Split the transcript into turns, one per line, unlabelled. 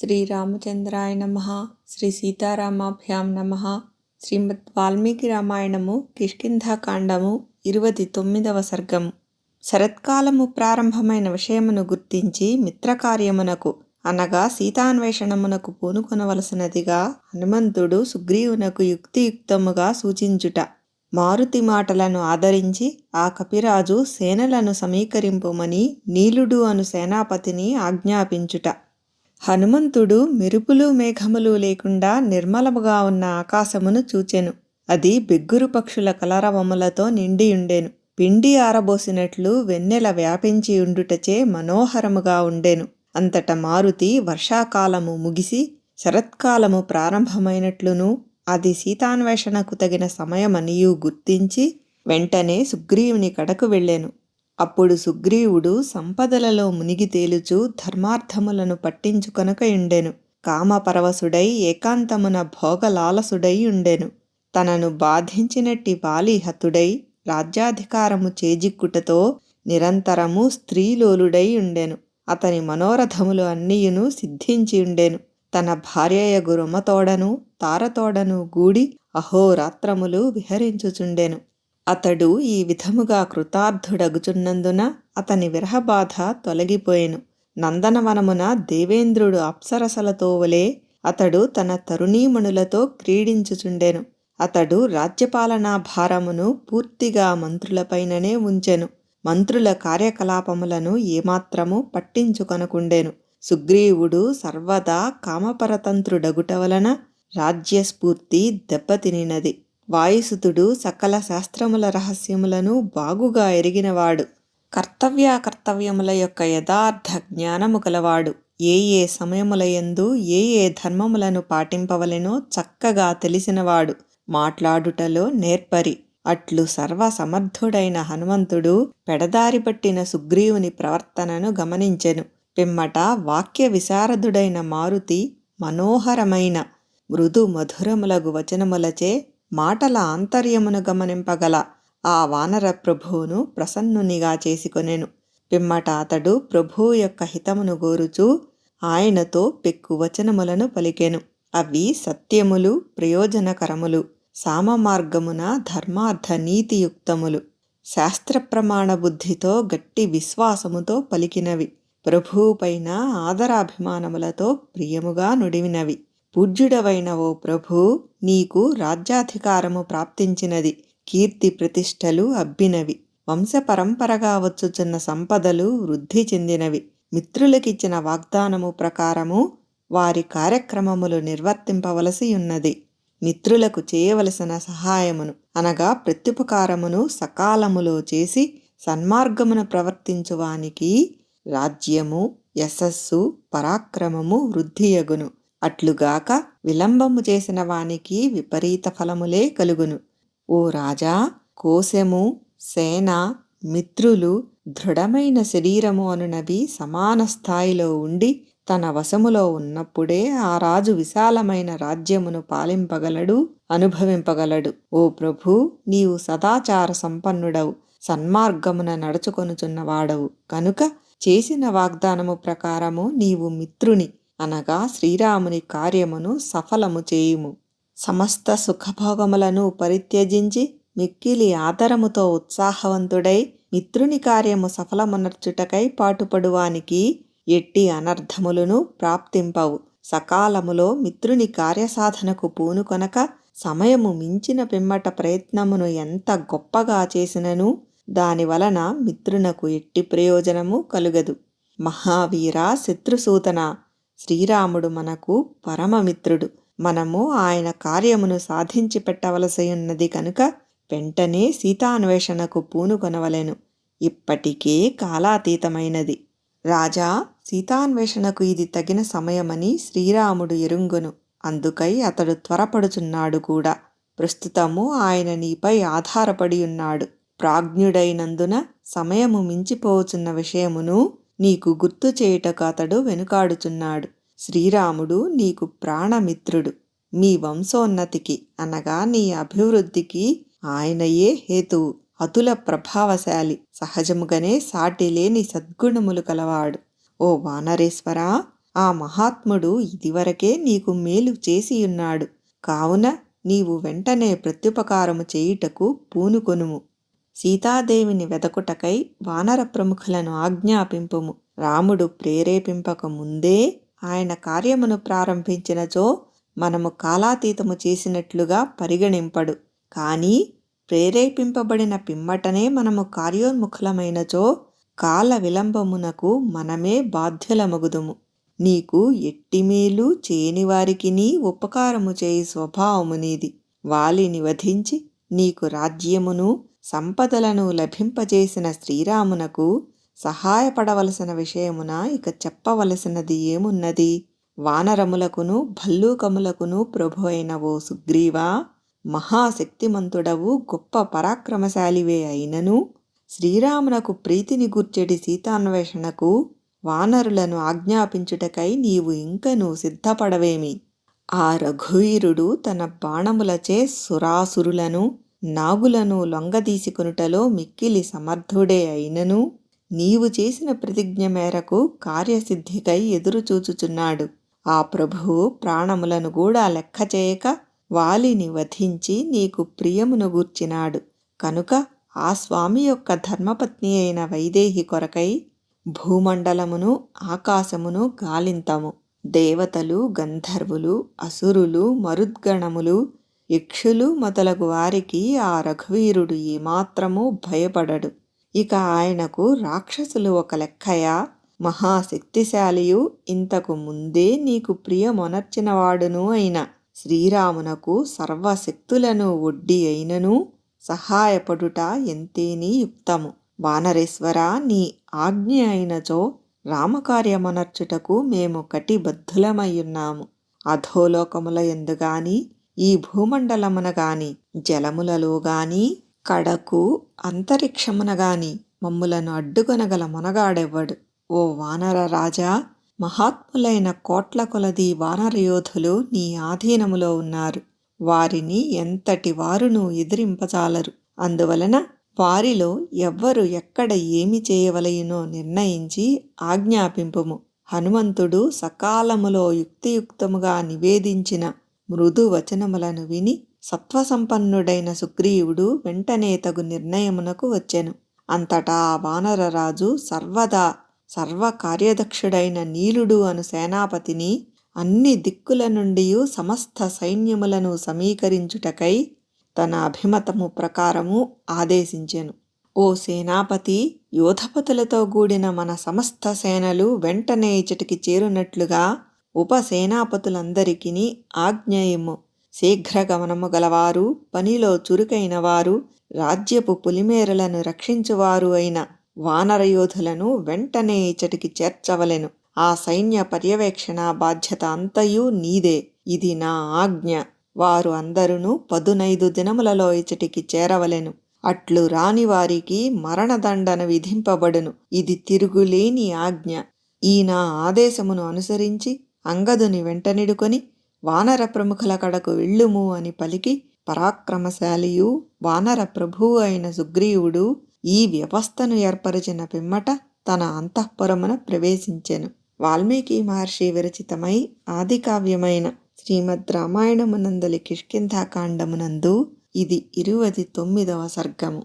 శ్రీరామచంద్రాయ నమః. శ్రీ సీతారామాభ్యాం నమః. శ్రీమద్ వాల్మీకి రామాయణము కిష్కింధాకాండము 29వ సర్గము. శరత్కాలము ప్రారంభమైన విషయమును గుర్తించి మిత్రకార్యమునకు అనగా సీతాన్వేషణమునకు పూనుకొనవలసినదిగా హనుమంతుడు సుగ్రీవునకు యుక్తియుక్తముగా సూచించుట. మారుతి మాటలను ఆదరించి ఆ కపిరాజు సేనలను సమీకరింపుమని నీలుడు అను సేనాపతిని ఆజ్ఞాపించుట. హనుమంతుడు మెరుపులు మేఘములు లేకుండా నిర్మలముగా ఉన్న ఆకాశమును చూచెను. అది బెగ్గురు పక్షుల కలరవములతో నిండియుండెను. పిండి ఆరబోసినట్లు వెన్నెల వ్యాపించి ఉండుటచే మనోహరముగా ఉండెను. అంతట మారుతి వర్షాకాలము ముగిసి శరత్కాలము ప్రారంభమైనట్లును అది సీతాన్వేషణకు తగిన సమయమనియు గుర్తించి వెంటనే సుగ్రీవుని కడకు వెళ్ళెను. అప్పుడు సుగ్రీవుడు సంపదలలో మునిగి తేలుచు ధర్మార్థములను పట్టించుకొనకయుండెను. కామపరవశుడై ఏకాంతమున భోగలాలసుడై ఉండెను. తనను బాధించినట్టి వాలిహతుడై రాజ్యాధికారము చేజిక్కుటతో నిరంతరము స్త్రీలోలుడై ఉండెను. అతని మనోరథములు అన్నియును సిద్ధించియుండెను. తన భార్యయగు రుమతోడను తారతోడను గూడి అహోరాత్రములు విహరించుచుండెను. అతడు ఈ విధముగా కృతార్థుడగుచున్నందున అతని విరహబాధ తొలగిపోయెను. నందనవనమున దేవేంద్రుడు అప్సరసలతో వలె అతడు తన తరుణీమణులతో క్రీడించుచుండెను. అతడు రాజ్యపాలనా భారమును పూర్తిగా మంత్రులపైననే ఉంచెను. మంత్రుల కార్యకలాపములను ఏమాత్రము పట్టించుకొనకుండెను. సుగ్రీవుడు సర్వదా కామపరతంత్రుడగుట వలన రాజ్యస్ఫూర్తి దెబ్బతినినది. వాయుసుతుడు సకల శాస్త్రముల రహస్యములను బాగుగా ఎరిగినవాడు. కర్తవ్యాకర్తవ్యముల యొక్క యథార్థ జ్ఞానము కలవాడు. ఏ ఏ సమయములయందు ఏ ఏ ధర్మములను పాటింపవలెనో చక్కగా తెలిసినవాడు. మాట్లాడుటలో నేర్పరి. అట్లు సర్వసమర్థుడైన హనుమంతుడు పెడదారి పట్టిన సుగ్రీవుని ప్రవర్తనను గమనించెను. పిమ్మట వాక్య విశారదుడైన మారుతి మనోహరమైన మృదు మధురములగు వచనములచే మాటల ఆంతర్యమును గమనింపగల ఆ వానర ప్రభువును ప్రసన్నునిగా చేసుకొనెను. పిమ్మట అతడు ప్రభువు యొక్క హితమును గోరుచూ ఆయనతో పెక్కు వచనములను పలికెను. అవి సత్యములు, ప్రయోజనకరములు, సామమార్గమున ధర్మార్థ నీతియుక్తములు, శాస్త్ర ప్రమాణ బుద్ధితో గట్టి విశ్వాసముతో పలికినవి, ప్రభువుపైన ఆదరాభిమానములతో ప్రియముగా నుడివినవి. పూజ్యుడవైన ఓ ప్రభూ, నీకు రాజ్యాధికారము ప్రాప్తించినది. కీర్తి ప్రతిష్టలు అబ్బినవి. వంశపరంపరగా వచ్చుచున్న సంపదలు వృద్ధి చెందినవి. మిత్రులకిచ్చిన వాగ్దానము ప్రకారము వారి కార్యక్రమములు నిర్వర్తింపవలసి ఉన్నది. మిత్రులకు చేయవలసిన సహాయమును అనగా ప్రత్యుపకారమును సకాలములో చేసి సన్మార్గమును ప్రవర్తించువానికి రాజ్యము, యశస్సు, పరాక్రమము వృద్ధియగును. అట్లుగాక విలంబము చేసిన వానికి విపరీత ఫలములే కలుగును. ఓ రాజా, కోశము, సేన, మిత్రులు, దృఢమైన శరీరము అనునవి సమాన స్థాయిలో ఉండి తన వశములో ఉన్నప్పుడే ఆ రాజు విశాలమైన రాజ్యమును పాలింపగలడు, అనుభవింపగలడు. ఓ ప్రభూ, నీవు సదాచార సంపన్నుడవు, సన్మార్గమున నడుచుకొనుచున్నవాడవు కనుక చేసిన వాగ్దానము ప్రకారము నీవు మిత్రుని అనగా శ్రీరాముని కార్యమును సఫలము చేయుము. సమస్త సుఖభోగములను పరిత్యజించి మిక్కిలి ఆదరముతో ఉత్సాహవంతుడై మిత్రుని కార్యము సఫలమనర్చుటకై పాటుపడువానికి ఎట్టి అనర్థములను ప్రాప్తింపవు. సకాలములో మిత్రుని కార్యసాధనకు పూనుకొనక సమయము మించిన పిమ్మట ప్రయత్నమును ఎంత గొప్పగా చేసినను దానివలన మిత్రునకు ఎట్టి ప్రయోజనము కలుగదు. మహావీర శత్రుసూతన, శ్రీరాముడు మనకు పరమమిత్రుడు. మనము ఆయన కార్యమును సాధించి పెట్టవలసి ఉన్నది కనుక వెంటనే సీతాన్వేషణకు పూనుకొనవలెను. ఇప్పటికే కాలాతీతమైనది. రాజా, సీతాన్వేషణకు ఇది తగిన సమయమని శ్రీరాముడు ఎరుంగును. అందుకై అతడు త్వరపడుచున్నాడు కూడా. ప్రస్తుతము ఆయన నీపై ఆధారపడి ఉన్నాడు. ప్రాజ్ఞుడైనందున సమయము మించిపోవచున్న విషయమును నీకు గుర్తు చేయుటకు అతడు వెనుకాడుచున్నాడు. శ్రీరాముడు నీకు ప్రాణమిత్రుడు. మీ వంశోన్నతికి అనగా నీ అభివృద్ధికి ఆయనయే హేతువు. అతుల ప్రభావశాలి, సహజముగానే సాటిలేని సద్గుణములు కలవాడు. ఓ వానరేశ్వరా, ఆ మహాత్ముడు ఇదివరకే నీకు మేలు చేసియున్నాడు. కావున నీవు వెంటనే ప్రత్యుపకారము చేయుటకు పూనుకొనుము. సీతాదేవిని వెదకుటకై వానర ప్రముఖులను ఆజ్ఞాపింపుము. రాముడు ప్రేరేపింపక ముందే ఆయన కార్యమును ప్రారంభించినచో మనము కాలాతీతము చేసినట్లుగా పరిగణింపడు. కానీ ప్రేరేపింపబడిన పిమ్మటనే మనము కార్యోన్ముఖులమైనచో కాల విలంబమునకు మనమే బాధ్యులమగుదుము. నీకు ఎట్టిమేలు చేయనివారికినీ ఉపకారము చేయి స్వభావము నీది. వాలిని వధించి నీకు రాజ్యమును సంపదలను లభింపజేసిన శ్రీరామునకు సహాయపడవలసిన విషయమున ఇక చెప్పవలసినది ఏమున్నది? వానరములకును భల్లూకములకును ప్రభు అయిన ఓ సుగ్రీవా, మహాశక్తిమంతుడవు గొప్ప పరాక్రమశాలివే అయినను శ్రీరామునకు ప్రీతిని గూర్చెడి సీతాన్వేషణకు వానరులను ఆజ్ఞాపించుటకై నీవు ఇంకనూ సిద్ధపడవేమి? ఆ రఘువీరుడు తన బాణములచే సురాసురులను నాగులను లొంగదీసుకొనుటలో మిక్కిలి సమర్థుడే అయినను నీవు చేసిన ప్రతిజ్ఞ మేరకు కార్యసిద్ధికై ఎదురుచూచుచున్నాడు. ఆ ప్రభువు ప్రాణములను కూడా లెక్క చేయక వాలిని వధించి నీకు ప్రియమును గూర్చినాడు. కనుక ఆ స్వామి యొక్క ధర్మపత్ని అయిన వైదేహి కొరకై భూమండలమును ఆకాశమును గాలింతము. దేవతలు, గంధర్వులు, అసురులు, మరుద్గణములు, యక్షులు మొదలగు వారికి ఆ రఘువీరుడు ఏమాత్రమూ భయపడడు. ఇక ఆయనకు రాక్షసులు ఒక లెక్కయా? మహాశక్తిశాలియు ఇంతకు ముందే నీకు ప్రియమొనర్చినవాడును అయిన శ్రీరామునకు సర్వశక్తులను ఒడ్డి అయినను సహాయపడుట ఎంతేనీ యుక్తము. వానరేశ్వరా, నీ ఆజ్ఞ అయినచో రామకార్యమనర్చుటకు మేము కటిబద్ధులమయ్యున్నాము. అధోలోకముల యందు గాని ఈ భూమండలమున గాని జలములలో గాని కడకు అంతరిక్షమున గాని మమ్ములను అడ్డుకొనగల మొనగాడెవ్వడు. ఓ వానర రాజా, మహాత్ములైన కోట్ల కొలది వానరయోధులు నీ ఆధీనములో ఉన్నారు. వారిని ఎంతటి వారును ఎదిరింపచాలరు. అందువలన వారిలో ఎవ్వరు ఎక్కడ ఏమి చేయవలయునో నిర్ణయించి ఆజ్ఞాపింపుము. హనుమంతుడు సకాలములో యుక్తియుక్తముగా నివేదించిన మృదు వచనములను విని సత్వసంపన్నుడైన సుగ్రీవుడు వెంటనే తగు నిర్ణయమునకు వచ్చెను. అంతటా వానరరాజు సర్వదా సర్వకార్యదక్షుడైన నీలుడు అను సేనాపతిని అన్ని దిక్కుల నుండి సమస్త సైన్యములను సమీకరించుటకై తన అభిమతము ప్రకారము ఆదేశించెను. ఓ సేనాపతి, యోధపతులతో కూడిన మన సమస్త సేనలు వెంటనే ఇచ్చటికి చేరునట్లుగా ఉపసేనాపతులందరికీ ఆజ్ఞయిమ్ము. శీఘ్రగమనము గలవారు, పనిలో చురుకైన వారు, రాజ్యపు పులిమేరలను రక్షించువారు అయిన వానరయోధులను వెంటనే ఇచ్చటికి చేర్చవలెను. ఆ సైన్య పర్యవేక్షణ బాధ్యత అంతయు నీదే. ఇది నా ఆజ్ఞ. వారు అందరును 15 దినములలో ఇచ్చటికి చేరవలెను. అట్లు రాని వారికి మరణదండన విధింపబడును. ఇది తిరుగులేని ఆజ్ఞ. ఈ నా ఆదేశమును అనుసరించి అంగదుని వెంటనిడుకొని వానర ప్రముఖుల కడకు వెళ్ళుము అని పలికి పరాక్రమశాలియు వానర ప్రభువు అయిన సుగ్రీవుడు ఈ వ్యవస్థను ఏర్పరిచిన పిమ్మట తన అంతఃపురమున ప్రవేశించెను. వాల్మీకి మహర్షి విరచితమై ఆదికావ్యమైన శ్రీమద్ రామాయణమునందలి కిష్కింధాకాండమునందు ఇది 29వ సర్గము.